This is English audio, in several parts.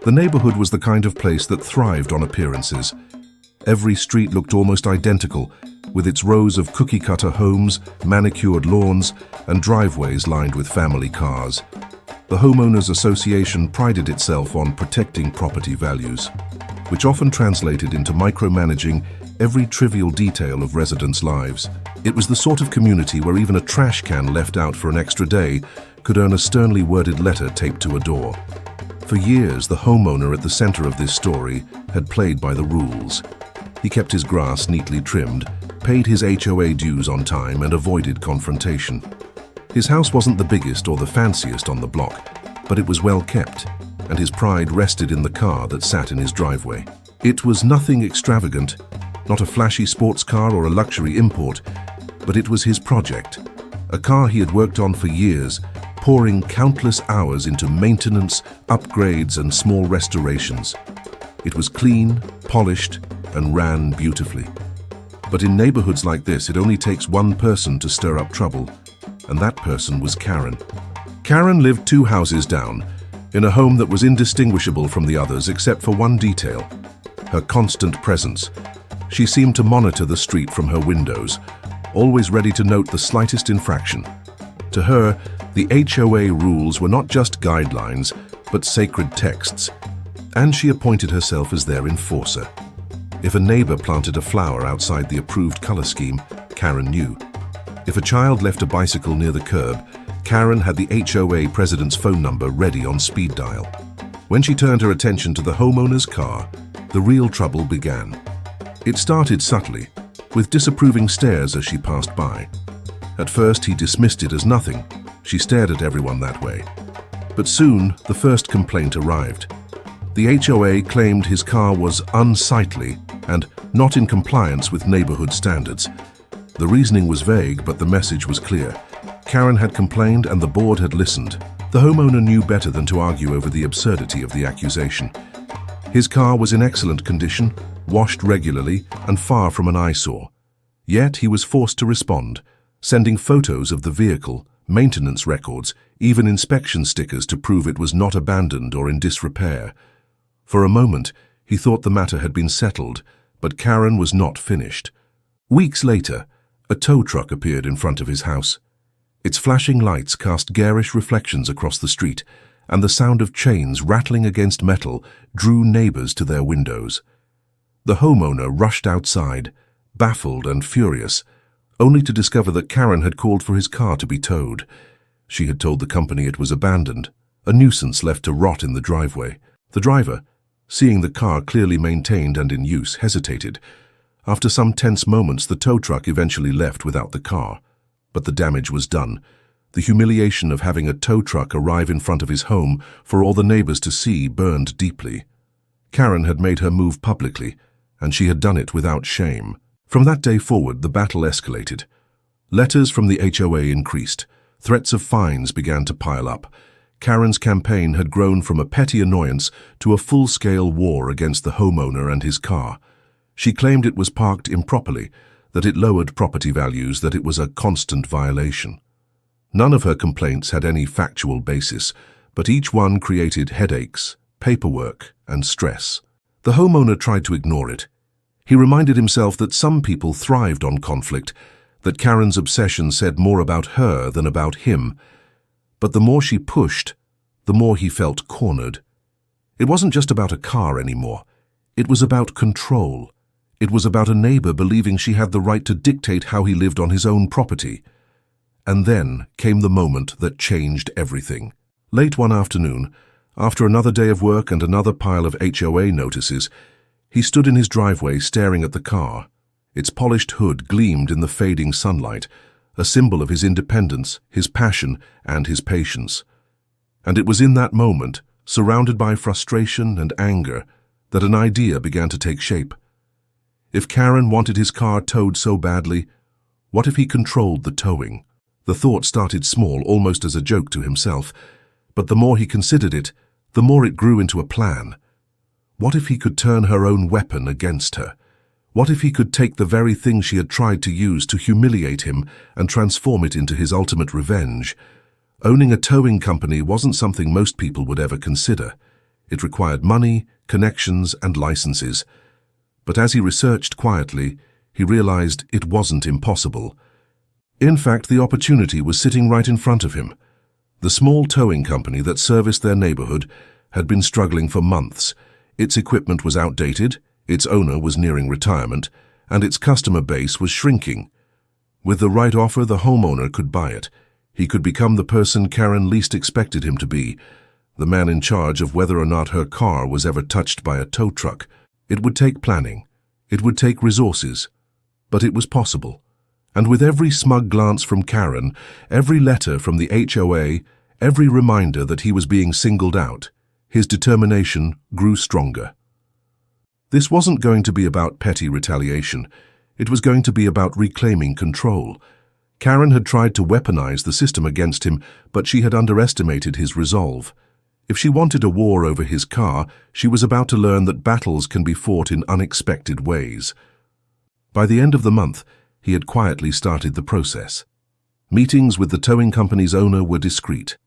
The neighborhood was the kind of place that thrived on appearances. Every street looked almost identical, with its rows of cookie-cutter homes, manicured lawns, and driveways lined with family cars. The Homeowners Association prided itself on protecting property values, which often translated into micromanaging every trivial detail of residents' lives. It was the sort of community where even a trash can left out for an extra day could earn a sternly worded letter taped to a door. For years, the homeowner at the center of this story had played by the rules. He kept his grass neatly trimmed, paid his HOA dues on time, and avoided confrontation. His house wasn't the biggest or the fanciest on the block, but it was well kept, and his pride rested in the car that sat in his driveway. It was nothing extravagant, not a flashy sports car or a luxury import, but it was his project, a car he had worked on for years, pouring countless hours into maintenance, upgrades, and small restorations. It was clean, polished, and ran beautifully. But in neighborhoods like this, it only takes one person to stir up trouble, and that person was Karen. Karen lived 2 houses down, in a home that was indistinguishable from the others except for one detail: her constant presence. She seemed to monitor the street from her windows, always ready to note the slightest infraction. To her, the HOA rules were not just guidelines, but sacred texts, and she appointed herself as their enforcer. If a neighbor planted a flower outside the approved color scheme, Karen knew. If a child left a bicycle near the curb, Karen had the HOA president's phone number ready on speed dial. When she turned her attention to the homeowner's car, the real trouble began. It started subtly, with disapproving stares as she passed by. At first, he dismissed it as nothing. She stared at everyone that way. But soon, the first complaint arrived. The HOA claimed his car was unsightly and not in compliance with neighborhood standards. The reasoning was vague, but the message was clear. Karen had complained and the board had listened. The homeowner knew better than to argue over the absurdity of the accusation. His car was in excellent condition, washed regularly, and far from an eyesore. Yet he was forced to respond, sending photos of the vehicle, maintenance records, even inspection stickers to prove it was not abandoned or in disrepair. For a moment, he thought the matter had been settled, but Karen was not finished. Weeks later, a tow truck appeared in front of his house. Its flashing lights cast garish reflections across the street, and the sound of chains rattling against metal drew neighbors to their windows. The homeowner rushed outside, baffled and furious, only to discover that Karen had called for his car to be towed. She had told the company it was abandoned, a nuisance left to rot in the driveway. The driver, seeing the car clearly maintained and in use, hesitated. After some tense moments, the tow truck eventually left without the car. But the damage was done. The humiliation of having a tow truck arrive in front of his home for all the neighbors to see burned deeply. Karen had made her move publicly, and she had done it without shame. From that day forward, the battle escalated. Letters from the HOA increased. Threats of fines began to pile up. Karen's campaign had grown from a petty annoyance to a full-scale war against the homeowner and his car. She claimed it was parked improperly, that it lowered property values, that it was a constant violation. None of her complaints had any factual basis, but each one created headaches, paperwork, and stress. The homeowner tried to ignore it. He reminded himself that some people thrived on conflict, that Karen's obsession said more about her than about him. But the more she pushed, the more he felt cornered. It wasn't just about a car anymore. It was about control. It was about a neighbor believing she had the right to dictate how he lived on his own property. And then came the moment that changed everything. Late one afternoon, after another day of work and another pile of HOA notices, he stood in his driveway staring at the car. Its polished hood gleamed in the fading sunlight, a symbol of his independence, his passion, and his patience. And it was in that moment, surrounded by frustration and anger, that an idea began to take shape. If Karen wanted his car towed so badly, what if he controlled the towing? The thought started small, almost as a joke to himself, but the more he considered it, the more it grew into a plan. What if he could turn her own weapon against her? What if he could take the very thing she had tried to use to humiliate him and transform it into his ultimate revenge? Owning a towing company wasn't something most people would ever consider. It required money, connections, and licenses. But as he researched quietly, he realized it wasn't impossible. In fact, the opportunity was sitting right in front of him. The small towing company that serviced their neighborhood had been struggling for months. Its equipment was outdated, its owner was nearing retirement, and its customer base was shrinking. With the right offer, the homeowner could buy it. He could become the person Karen least expected him to be, the man in charge of whether or not her car was ever touched by a tow truck. It would take planning. It would take resources. But it was possible. And with every smug glance from Karen, every letter from the HOA, every reminder that he was being singled out, his determination grew stronger. This wasn't going to be about petty retaliation. It was going to be about reclaiming control. Karen had tried to weaponize the system against him, but she had underestimated his resolve. If she wanted a war over his car, she was about to learn that battles can be fought in unexpected ways. By the end of the month, he had quietly started the process. Meetings with the towing company's owner were discreet.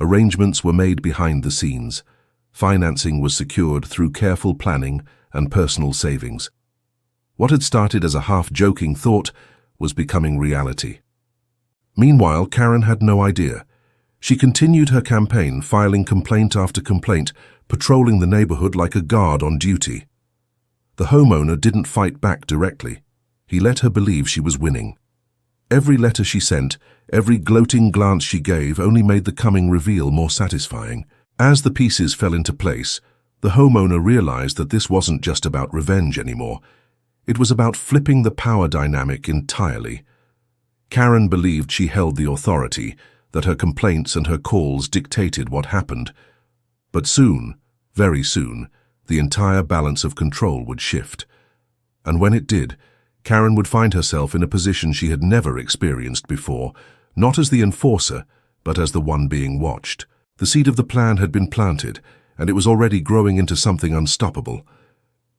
Arrangements were made behind the scenes. Financing was secured through careful planning and personal savings. What had started as a half-joking thought was becoming reality. Meanwhile, Karen had no idea. She continued her campaign, filing complaint after complaint, patrolling the neighborhood like a guard on duty. The homeowner didn't fight back directly. He let her believe she was winning. Every letter she sent, every gloating glance she gave only made the coming reveal more satisfying. As the pieces fell into place, the homeowner realized that this wasn't just about revenge anymore. It was about flipping the power dynamic entirely. Karen believed she held the authority, that her complaints and her calls dictated what happened. But soon, very soon, the entire balance of control would shift. And when it did, Karen would find herself in a position she had never experienced before, not as the enforcer, but as the one being watched. The seed of the plan had been planted, and it was already growing into something unstoppable.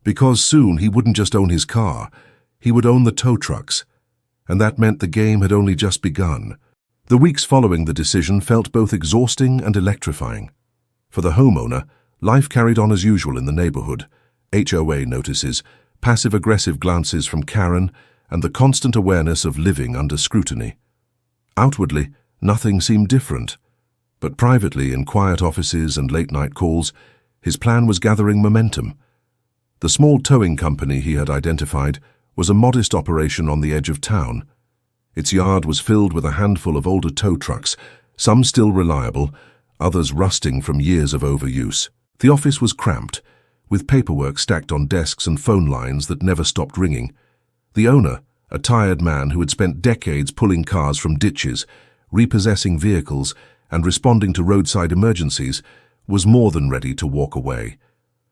Because soon he wouldn't just own his car, he would own the tow trucks, and that meant the game had only just begun. The weeks following the decision felt both exhausting and electrifying. For the homeowner, life carried on as usual in the neighborhood. HOA notices, passive-aggressive glances from Karen, and the constant awareness of living under scrutiny. Outwardly, nothing seemed different. But privately, in quiet offices and late-night calls, his plan was gathering momentum. The small towing company he had identified was a modest operation on the edge of town. Its yard was filled with a handful of older tow trucks, some still reliable, others rusting from years of overuse. The office was cramped, with paperwork stacked on desks and phone lines that never stopped ringing. The owner, a tired man who had spent decades pulling cars from ditches, repossessing vehicles, and responding to roadside emergencies, was more than ready to walk away.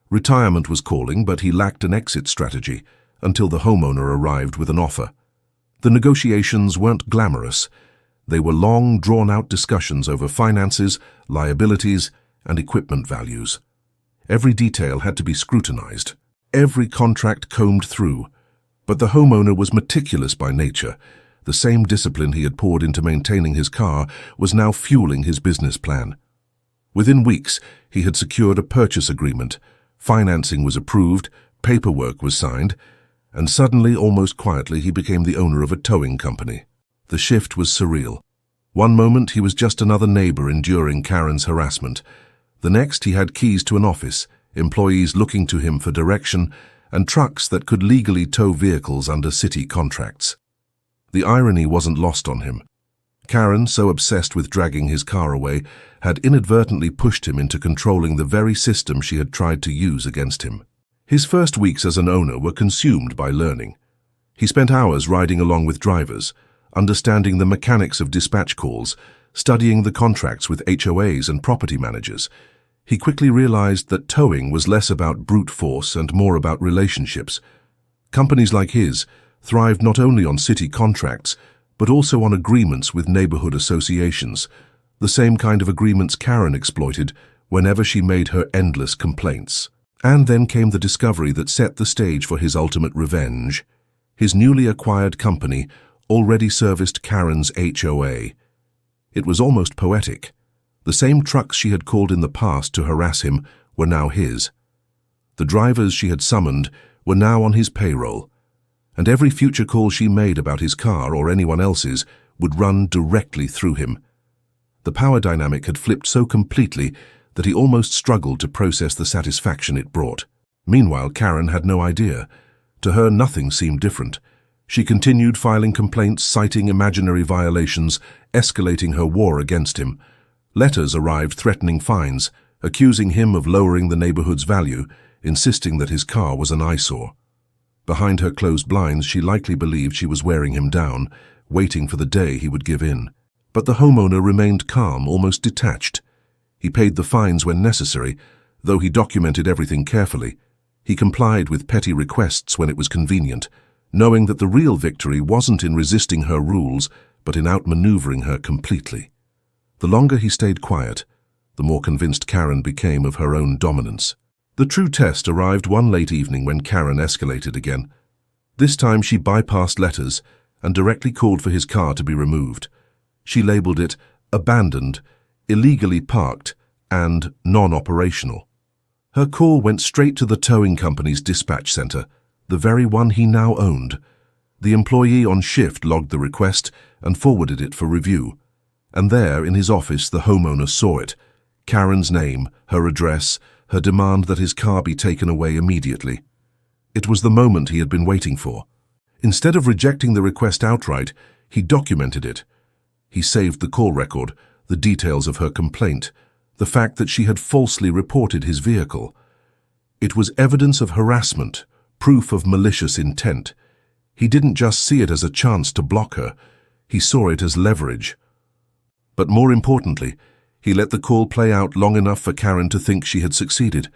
Retirement was calling, but he lacked an exit strategy until the homeowner arrived with an offer. The negotiations weren't glamorous. They were long, drawn-out discussions over finances, liabilities, and equipment values. Every detail had to be scrutinized, every contract combed through. But the homeowner was meticulous by nature. The same discipline he had poured into maintaining his car was now fueling his business plan. Within weeks, he had secured a purchase agreement, financing was approved, paperwork was signed, and suddenly, almost quietly, he became the owner of a towing company. The shift was surreal. One moment, he was just another neighbor enduring Karen's harassment. The next, he had keys to an office, employees looking to him for direction, and trucks that could legally tow vehicles under city contracts. The irony wasn't lost on him. Karen, so obsessed with dragging his car away, had inadvertently pushed him into controlling the very system she had tried to use against him. His first weeks as an owner were consumed by learning. He spent hours riding along with drivers, understanding the mechanics of dispatch calls, studying the contracts with HOAs and property managers. He quickly realized that towing was less about brute force and more about relationships. Companies like his thrived not only on city contracts, but also on agreements with neighborhood associations, the same kind of agreements Karen exploited whenever she made her endless complaints. And then came the discovery that set the stage for his ultimate revenge. His newly acquired company already serviced Karen's HOA. It was almost poetic. The same trucks she had called in the past to harass him were now his. The drivers she had summoned were now on his payroll, and every future call she made about his car or anyone else's would run directly through him. The power dynamic had flipped so completely that he almost struggled to process the satisfaction it brought. Meanwhile, Karen had no idea. To her, nothing seemed different. She continued filing complaints, citing imaginary violations, escalating her war against him. Letters arrived threatening fines, accusing him of lowering the neighborhood's value, insisting that his car was an eyesore. Behind her closed blinds, she likely believed she was wearing him down, waiting for the day he would give in. But the homeowner remained calm, almost detached. He paid the fines when necessary, though he documented everything carefully. He complied with petty requests when it was convenient, knowing that the real victory wasn't in resisting her rules, but in outmaneuvering her completely. The longer he stayed quiet, the more convinced Karen became of her own dominance. The true test arrived one late evening when Karen escalated again. This time she bypassed letters and directly called for his car to be removed. She labeled it abandoned, illegally parked, and non-operational. Her call went straight to the towing company's dispatch center, the very one he now owned. The employee on shift logged the request and forwarded it for review. And there, in his office, the homeowner saw it. Karen's name, her address, her demand that his car be taken away immediately. It was the moment he had been waiting for. Instead of rejecting the request outright, he documented it. He saved the call record, the details of her complaint, the fact that she had falsely reported his vehicle. It was evidence of harassment, proof of malicious intent. He didn't just see it as a chance to block her, he saw it as leverage. But more importantly, he let the call play out long enough for Karen to think she had succeeded.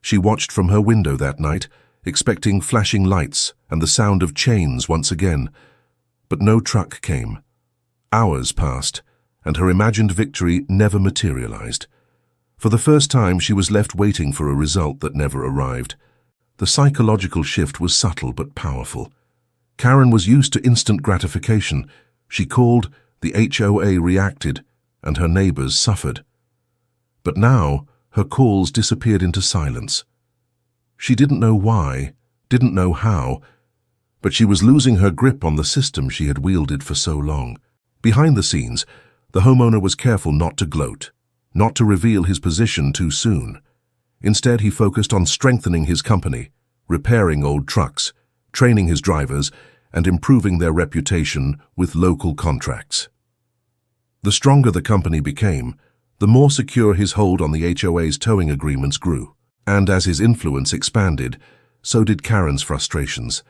She watched from her window that night, expecting flashing lights and the sound of chains once again. But no truck came. Hours passed, and her imagined victory never materialized. For the first time, she was left waiting for a result that never arrived. The psychological shift was subtle but powerful. Karen was used to instant gratification. She called, the HOA reacted, and her neighbors suffered. But now, her calls disappeared into silence. She didn't know why, didn't know how, but she was losing her grip on the system she had wielded for so long. Behind the scenes, the homeowner was careful not to gloat, not to reveal his position too soon. Instead, he focused on strengthening his company, repairing old trucks, training his drivers, and improving their reputation with local contracts. The stronger the company became, the more secure his hold on the HOA's towing agreements grew. And as his influence expanded, so did Karen's frustrations.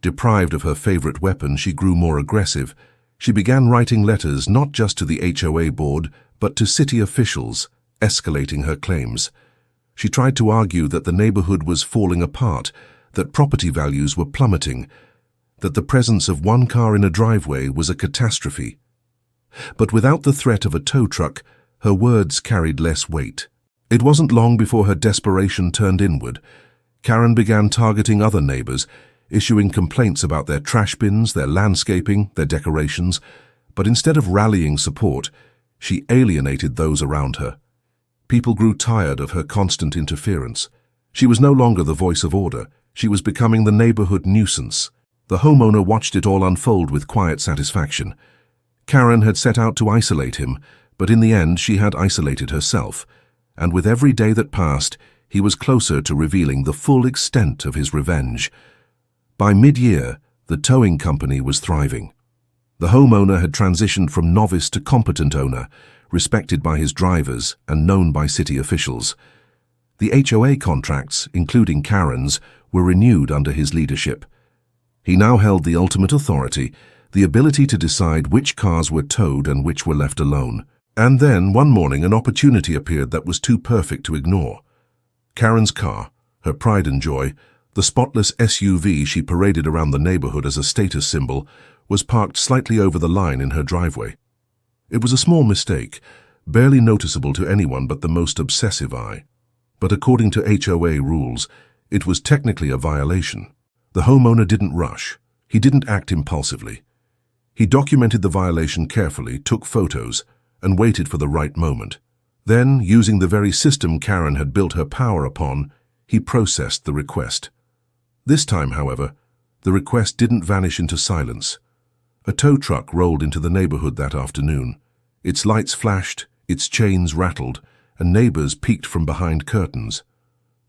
Deprived of her favorite weapon, she grew more aggressive. She began writing letters not just to the HOA board, but to city officials, escalating her claims. She tried to argue that the neighborhood was falling apart, that property values were plummeting, that the presence of one car in a driveway was a catastrophe. But without the threat of a tow truck, her words carried less weight. It wasn't long before her desperation turned inward. Karen began targeting other neighbors, issuing complaints about their trash bins, their landscaping, their decorations. But instead of rallying support, she alienated those around her. People grew tired of her constant interference. She was no longer the voice of order. She was becoming the neighborhood nuisance. The homeowner watched it all unfold with quiet satisfaction. Karen had set out to isolate him, but in the end she had isolated herself. And with every day that passed, he was closer to revealing the full extent of his revenge. By mid-year, the towing company was thriving. The homeowner had transitioned from novice to competent owner, respected by his drivers and known by city officials. The HOA contracts, including Karen's, were renewed under his leadership. He now held the ultimate authority, the ability to decide which cars were towed and which were left alone. And then, one morning, an opportunity appeared that was too perfect to ignore. Karen's car, her pride and joy, the spotless SUV she paraded around the neighborhood as a status symbol, was parked slightly over the line in her driveway. It was a small mistake, barely noticeable to anyone but the most obsessive eye. But according to HOA rules, it was technically a violation. The homeowner didn't rush. He didn't act impulsively. He documented the violation carefully, took photos, and waited for the right moment. Then, using the very system Karen had built her power upon, he processed the request. This time, however, the request didn't vanish into silence. A tow truck rolled into the neighborhood that afternoon. Its lights flashed, its chains rattled, and neighbors peeked from behind curtains.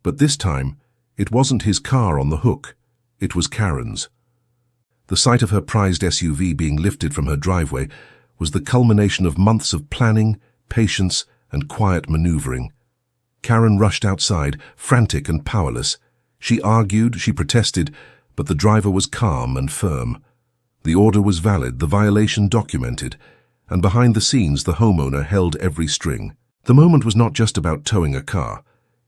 But this time, it wasn't his car on the hook. It was Karen's. The sight of her prized SUV being lifted from her driveway was the culmination of months of planning, patience, and quiet maneuvering. Karen rushed outside, frantic and powerless. She argued, she protested, but the driver was calm and firm. The order was valid, the violation documented, and behind the scenes the homeowner held every string. The moment was not just about towing a car.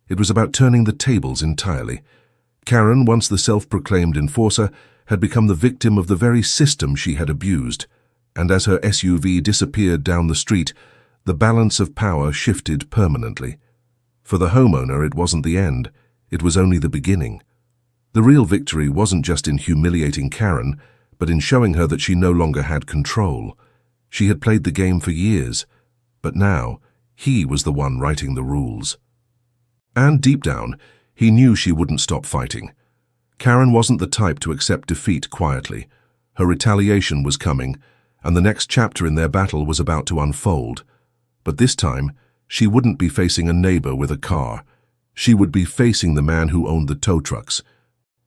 It was about turning the tables entirely. Karen, once the self-proclaimed enforcer, had become the victim of the very system she had abused, and as her SUV disappeared down the street, the balance of power shifted permanently. For the homeowner, it wasn't the end, it was only the beginning. The real victory wasn't just in humiliating Karen, but in showing her that she no longer had control. She had played the game for years, but now he was the one writing the rules. And deep down, he knew she wouldn't stop fighting. Karen wasn't the type to accept defeat quietly. Her retaliation was coming, and the next chapter in their battle was about to unfold. But this time, she wouldn't be facing a neighbor with a car. She would be facing the man who owned the tow trucks.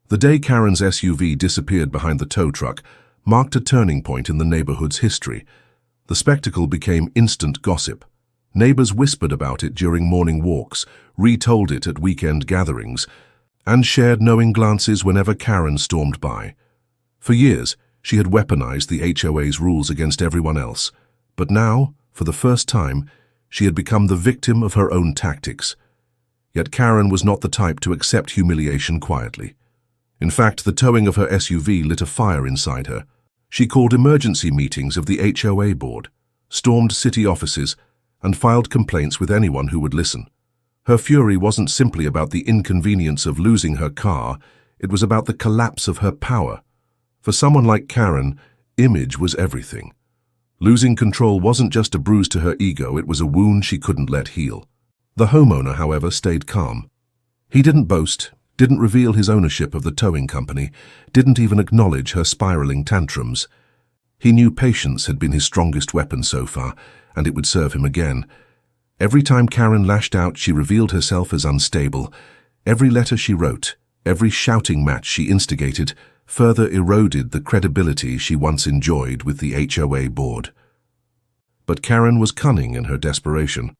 The day Karen's SUV disappeared behind the tow truck marked a turning point in the neighborhood's history. The spectacle became instant gossip. Neighbors whispered about it during morning walks, retold it at weekend gatherings, and shared knowing glances whenever Karen stormed by. For years, she had weaponized the HOA's rules against everyone else, but now, for the first time, she had become the victim of her own tactics. Yet Karen was not the type to accept humiliation quietly. In fact, the towing of her SUV lit a fire inside her. She called emergency meetings of the HOA board, stormed city offices, and filed complaints with anyone who would listen. Her fury wasn't simply about the inconvenience of losing her car, it was about the collapse of her power. For someone like Karen, image was everything. Losing control wasn't just a bruise to her ego, it was a wound she couldn't let heal. The homeowner, however, stayed calm. He didn't boast, didn't reveal his ownership of the towing company, didn't even acknowledge her spiraling tantrums. He knew patience had been his strongest weapon so far, and it would serve him again. Every time Karen lashed out, she revealed herself as unstable. Every letter she wrote, every shouting match she instigated, further eroded the credibility she once enjoyed with the HOA board. But Karen was cunning in her desperation.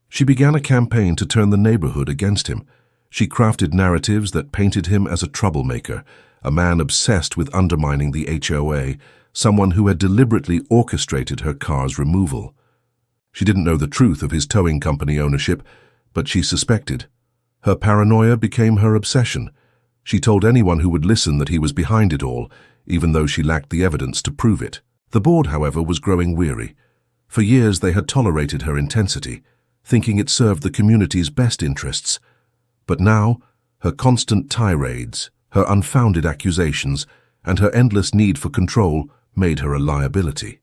She began a campaign to turn the neighborhood against him. She crafted narratives that painted him as a troublemaker, a man obsessed with undermining the HOA, someone who had deliberately orchestrated her car's removal. She didn't know the truth of his towing company ownership, but she suspected. Her paranoia became her obsession. She told anyone who would listen that he was behind it all, even though she lacked the evidence to prove it. The board, however, was growing weary. For years they had tolerated her intensity, thinking it served the community's best interests. But now, her constant tirades, her unfounded accusations, and her endless need for control made her a liability.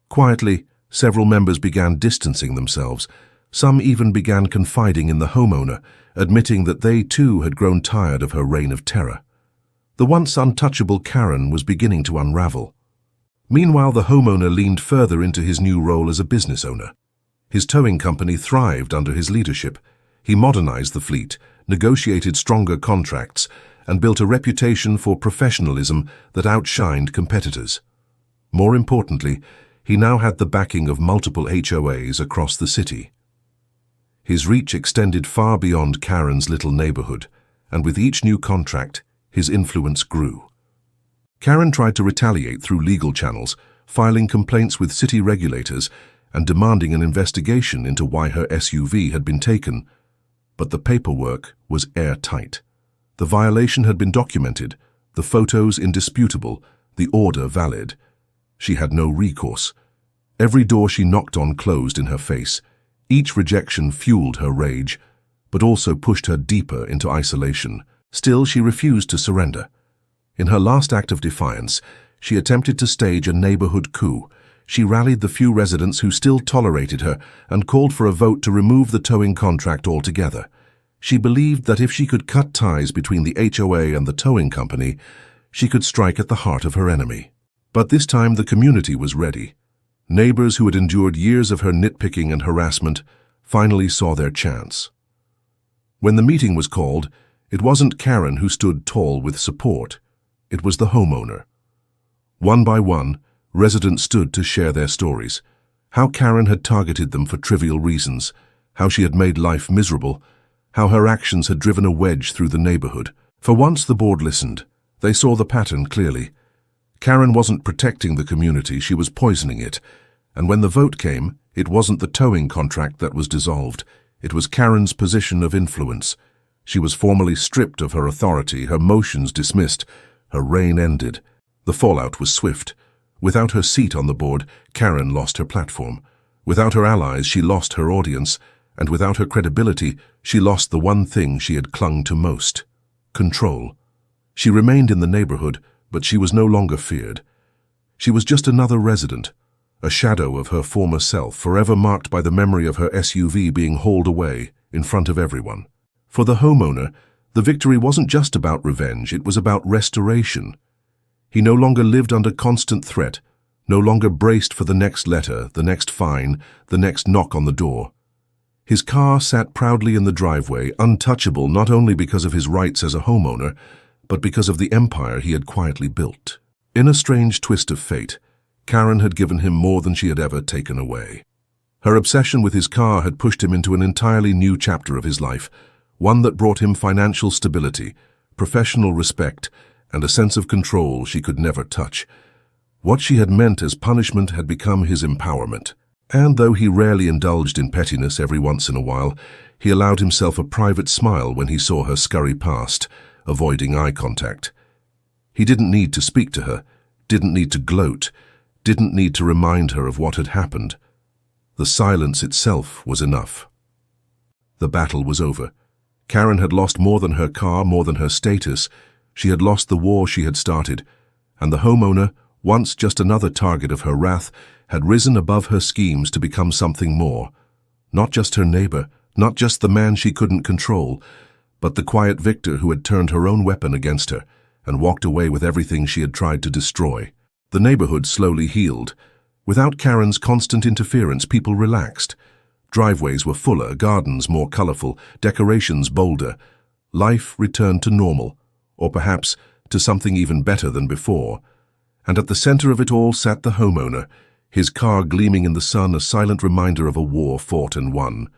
Quietly, several members began distancing themselves. Some even began confiding in the homeowner, admitting that they too had grown tired of her reign of terror. The once untouchable Karen was beginning to unravel. Meanwhile, the homeowner leaned further into his new role as a business owner. His towing company thrived under his leadership. He modernized the fleet, negotiated stronger contracts, and built a reputation for professionalism that outshined competitors. More importantly, he now had the backing of multiple HOAs across the city. His reach extended far beyond Karen's little neighborhood, and with each new contract, his influence grew. Karen tried to retaliate through legal channels, filing complaints with city regulators and demanding an investigation into why her SUV had been taken. But the paperwork was airtight. The violation had been documented, the photos indisputable, the order valid. She had no recourse. Every door she knocked on closed in her face. Each rejection fueled her rage, but also pushed her deeper into isolation. Still, she refused to surrender. In her last act of defiance, she attempted to stage a neighborhood coup. she rallied the few residents who still tolerated her and called for a vote to remove the towing contract altogether. She believed that if she could cut ties between the HOA and the towing company, she could strike at the heart of her enemy. But this time the community was ready. Neighbors who had endured years of her nitpicking and harassment finally saw their chance. When the meeting was called, it wasn't Karen who stood tall with support. It was the homeowner. One by one, residents stood to share their stories. How Karen had targeted them for trivial reasons, how she had made life miserable, how her actions had driven a wedge through the neighborhood. For once the board listened. They saw the pattern clearly. Karen wasn't protecting the community, she was poisoning it. And when the vote came, it wasn't the towing contract that was dissolved. It was Karen's position of influence. She was formally stripped of her authority, her motions dismissed, her reign ended. The fallout was swift. Without her seat on the board, Karen lost her platform. Without her allies, she lost her audience. And without her credibility, she lost the one thing she had clung to most: control. She remained in the neighborhood, but she was no longer feared. She was just another resident, a shadow of her former self, forever marked by the memory of her SUV being hauled away in front of everyone. For the homeowner, the victory wasn't just about revenge, it was about restoration. He no longer lived under constant threat, no longer braced for the next letter, the next fine, the next knock on the door. His car sat proudly in the driveway, untouchable not only because of his rights as a homeowner, but because of the empire he had quietly built. In a strange twist of fate, Karen had given him more than she had ever taken away. Her obsession with his car had pushed him into an entirely new chapter of his life, one that brought him financial stability, professional respect, and a sense of control she could never touch. What she had meant as punishment had become his empowerment. And though he rarely indulged in pettiness every once in a while, he allowed himself a private smile when he saw her scurry past, avoiding eye contact. He didn't need to speak to her, didn't need to gloat, didn't need to remind her of what had happened. The silence itself was enough. The battle was over. Karen had lost more than her car, more than her status. She had lost the war she had started, and the homeowner, once just another target of her wrath, had risen above her schemes to become something more. Not just her neighbor, not just the man she couldn't control, but the quiet victor who had turned her own weapon against her and walked away with everything she had tried to destroy. The neighborhood slowly healed. Without Karen's constant interference, people relaxed. Driveways were fuller, gardens more colorful, decorations bolder. Life returned to normal, or perhaps to something even better than before. And at the center of it all sat the homeowner, his car gleaming in the sun, a silent reminder of a war fought and won.